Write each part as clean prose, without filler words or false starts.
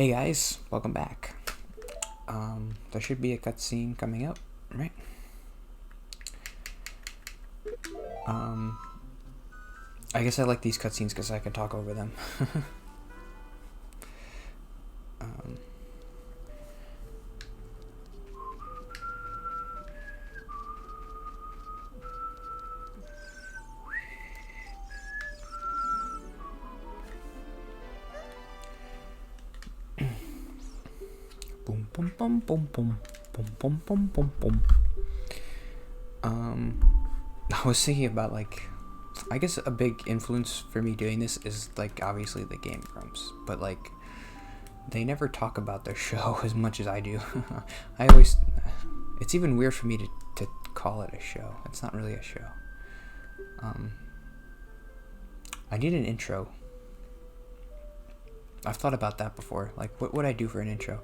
Hey guys, welcome back. There should be a cutscene coming up, right? I guess I like these cutscenes because I can talk over them. um, boom, boom, boom, boom, boom, boom, boom, boom, boom, boom. I was thinking about I guess a big influence for me doing this is obviously the Game Grumps, but they never talk about their show as much as I do. It's even weird for me to call it a show. It's not really a show. I need an intro. I've thought about that before. What would I do for an intro?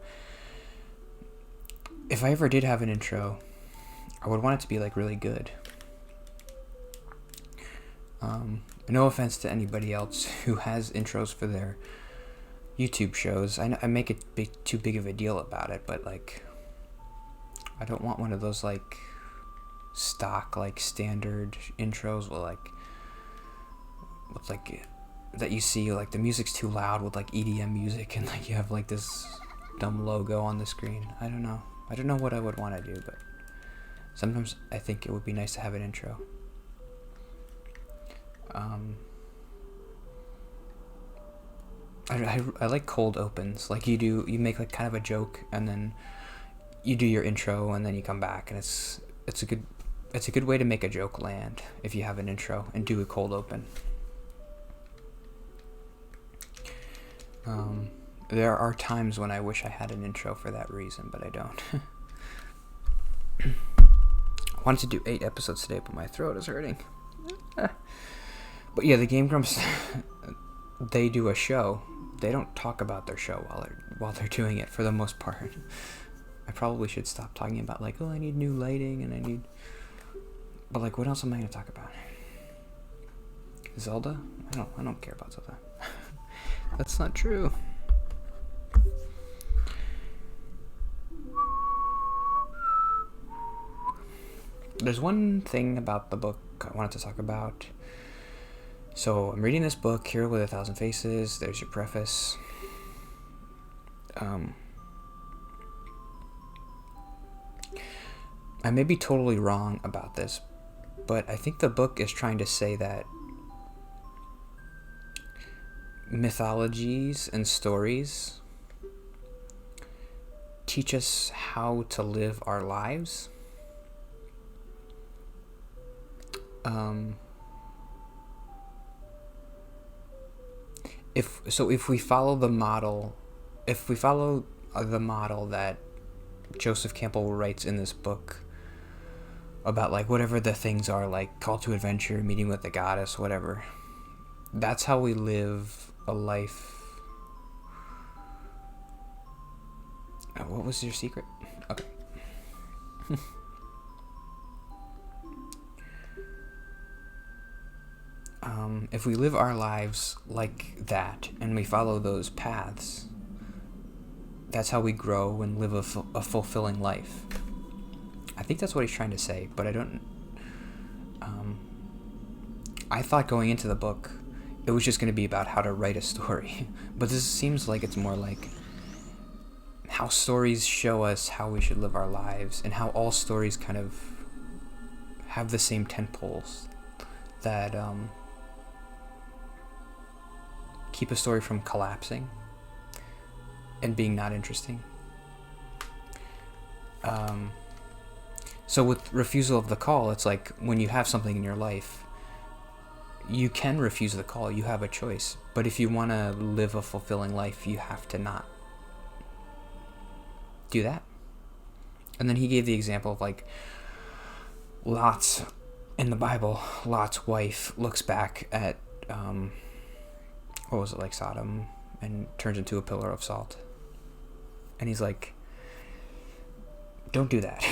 If I ever did have an intro, I would want it to be really good. No offense to anybody else who has intros for their YouTube shows. I make it too big of a deal about it, but I don't want one of those stock standard intros with that you see the music's too loud with EDM music and you have this dumb logo on the screen. I don't know what I would want to do, but sometimes I think it would be nice to have an intro. I like cold opens. You make kind of a joke and then you do your intro and then you come back, and it's a good way to make a joke land if you have an intro and do a cold open. There are times when I wish I had an intro for that reason, but I don't. I wanted to do 8 episodes today, but my throat is hurting. But yeah, the Game Grumps, they do a show. They don't talk about their show while they're doing it for the most part. I probably should stop talking about I need new lighting and I need. But what else am I going to talk about? Zelda? I don't care about Zelda. That's not true. There's one thing about the book I wanted to talk about. So I'm reading this book, Hero with 1,000 Faces. There's your preface. I may be totally wrong about this, but I think the book is trying to say that mythologies and stories teach us how to live our lives. If we follow the model that Joseph Campbell writes in this book about whatever the things are, call to adventure, meeting with the goddess, whatever, that's how we live a life. What was your secret? Okay. If we live our lives like that and we follow those paths, that's how we grow and live a fulfilling life. I think that's what he's trying to say, but I don't. I thought going into the book, it was just going to be about how to write a story, but this seems like it's more how stories show us how we should live our lives, and how all stories kind of have the same tentpoles that keep a story from collapsing and being not interesting. So with refusal of the call, it's when you have something in your life, you can refuse the call. You have a choice. But if you want to live a fulfilling life, you have to not do that. And then he gave the example of Lot's in the Bible. Lot's wife looks back at what was it, Sodom, and turns into a pillar of salt. And he's don't do that.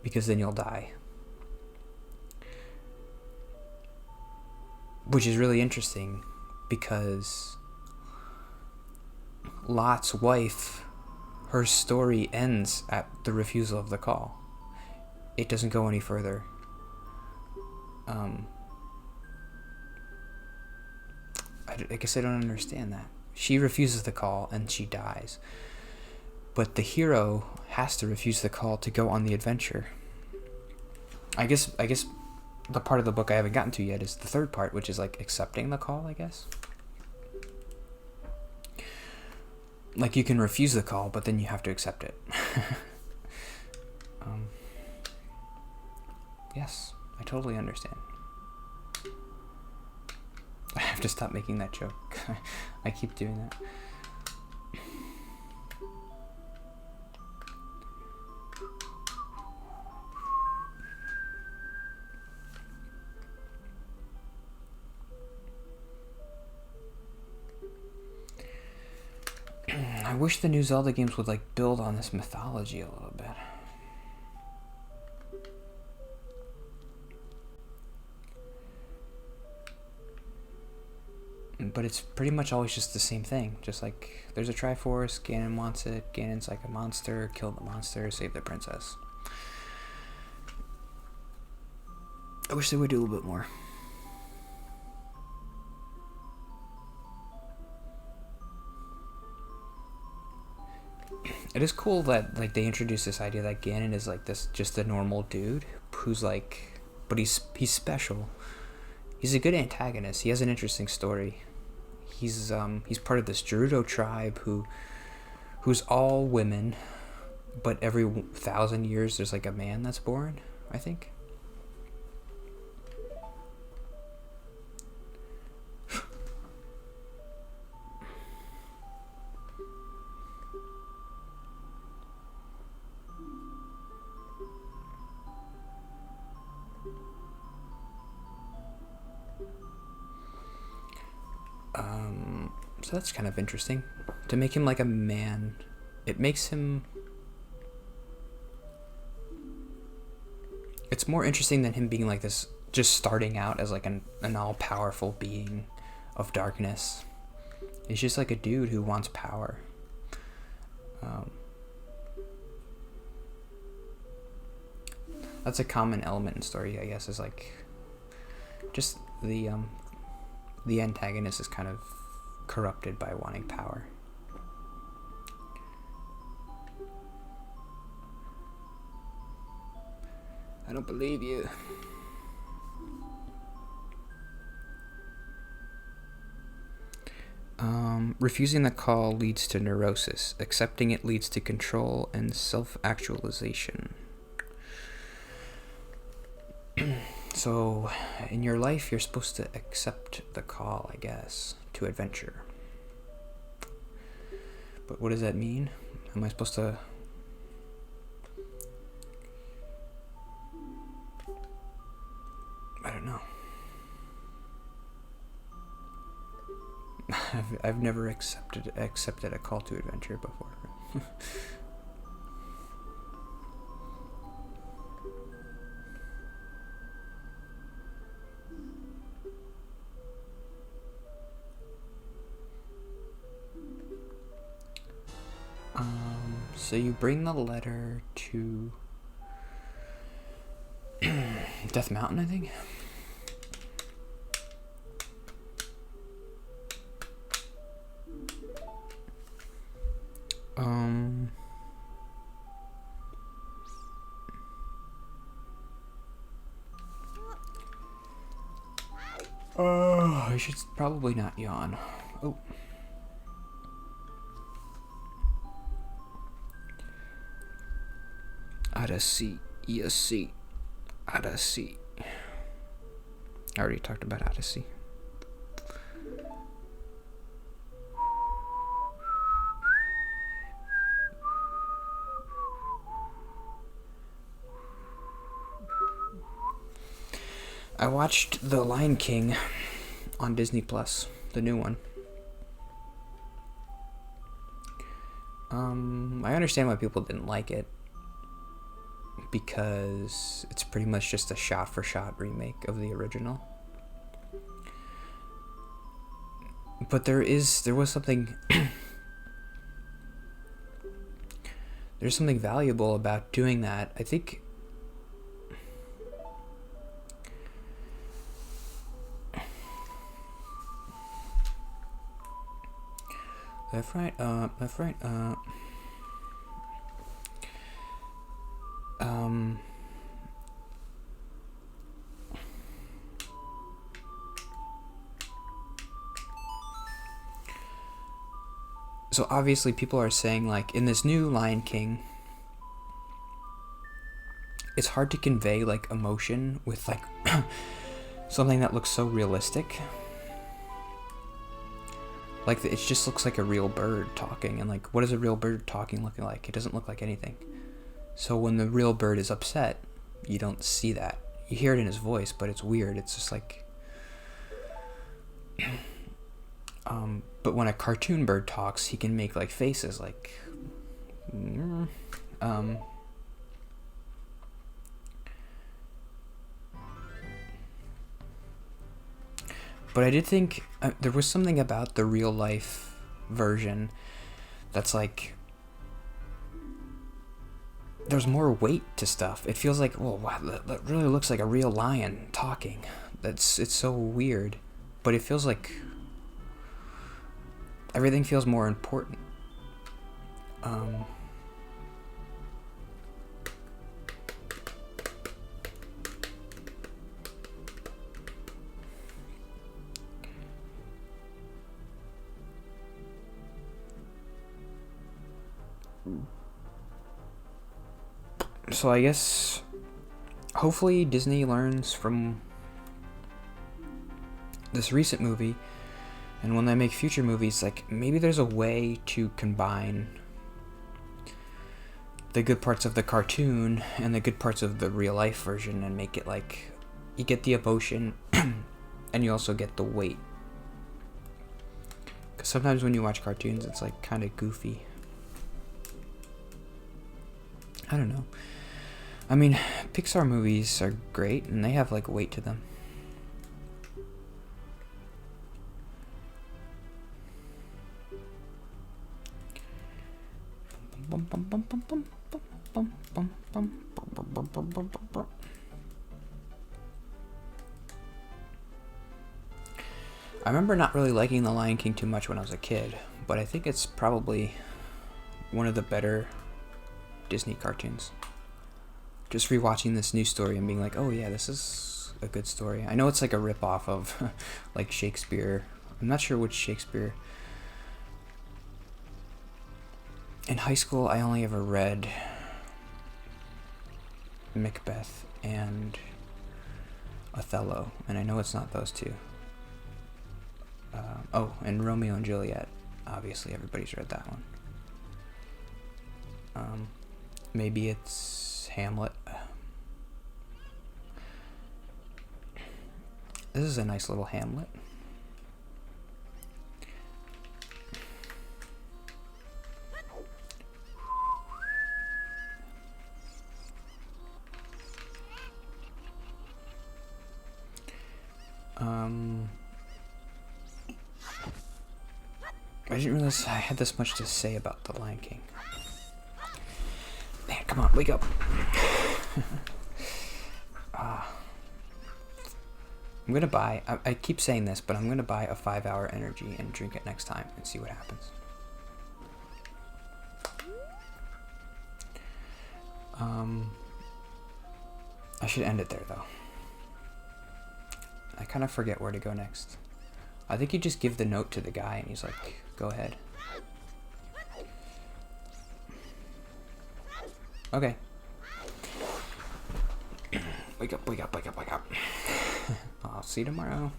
Because then you'll die. Which is really interesting because Lot's wife, her story ends at the refusal of the call. It doesn't go any further. I guess I don't understand that. She refuses the call and she dies. But the hero has to refuse the call to go on the adventure. I guess the part of the book I haven't gotten to yet is the third part, which is like accepting the call, I guess. Like you can refuse the call, but then you have to accept it. Yes, I totally understand. I have to stop making that joke. I keep doing that. I wish the new Zelda games would like build on this mythology a little bit. But it's pretty much always just the same thing. Just like, there's a Triforce, Ganon wants it, Ganon's like a monster, kill the monster, save the princess. I wish they would do a little bit more. It is cool that like they introduced this idea that Ganon is like this, just a normal dude who's like, but he's special. He's a good antagonist. He has an interesting story. He's part of this Gerudo tribe who's all women, but every 1,000 years there's like a man that's born, I think. So that's kind of interesting. To make him like a man, it makes him... It's more interesting than him being like this, just starting out as like an all-powerful being of darkness. He's just like a dude who wants power. That's a common element in story, I guess, is like... Just the antagonist is kind of corrupted by wanting power. I don't believe you. Refusing the call leads to neurosis. Accepting it leads to control and self-actualization. So, in your life, you're supposed to accept the call, I guess, to adventure. But what does that mean? Am I supposed to... I don't know. I've never accepted a call to adventure before. So you bring the letter to Death Mountain, I think. I should probably not yawn. Oh. Odyssey, ESC, Odyssey. I already talked about Odyssey. I watched The Lion King on Disney Plus, the new one. I understand why people didn't like it, because it's pretty much just a shot-for-shot remake of the original. But there was something there's something valuable about doing that. I think left, right, left, right, so obviously people are saying, like, in this new Lion King, it's hard to convey, like, emotion with, like, something that looks so realistic. Like, it just looks like a real bird talking, and, like, what is a real bird talking looking like? It doesn't look like anything. So when the real bird is upset, you don't see that. You hear it in his voice, but it's weird. It's just like... but when a cartoon bird talks, he can make, like, faces, like... But I did think there was something about the real life version that's like... There's more weight to stuff. It feels like, oh wow, that really looks like a real lion talking. It's so weird. But it feels like... Everything feels more important. So I guess hopefully Disney learns from this recent movie, and when they make future movies, like, maybe there's a way to combine the good parts of the cartoon and the good parts of the real life version and make it like you get the emotion and you also get the weight. Because sometimes when you watch cartoons, it's like kind of goofy. I don't know. I mean, Pixar movies are great and they have like weight to them. I remember not really liking The Lion King too much when I was a kid, but I think it's probably one of the better Disney cartoons. Just rewatching this new story and being like, oh yeah, this is a good story. I know it's like a rip-off of like Shakespeare. I'm not sure which Shakespeare. In high school, I only ever read Macbeth and Othello, and I know it's not those two. Oh, and Romeo and Juliet. Obviously, everybody's read that one. Maybe it's Hamlet. This is a nice little Hamlet. I didn't realize I had this much to say about The Lion King. Man, come on, wake up. I'm gonna buy, I keep saying this, but I'm gonna buy a 5-hour energy and drink it next time and see what happens. I should end it there though. I kind of forget where to go next. I think you just give the note to the guy and he's like, go ahead. Okay. Wake up, wake up, wake up, wake up. I'll see you tomorrow.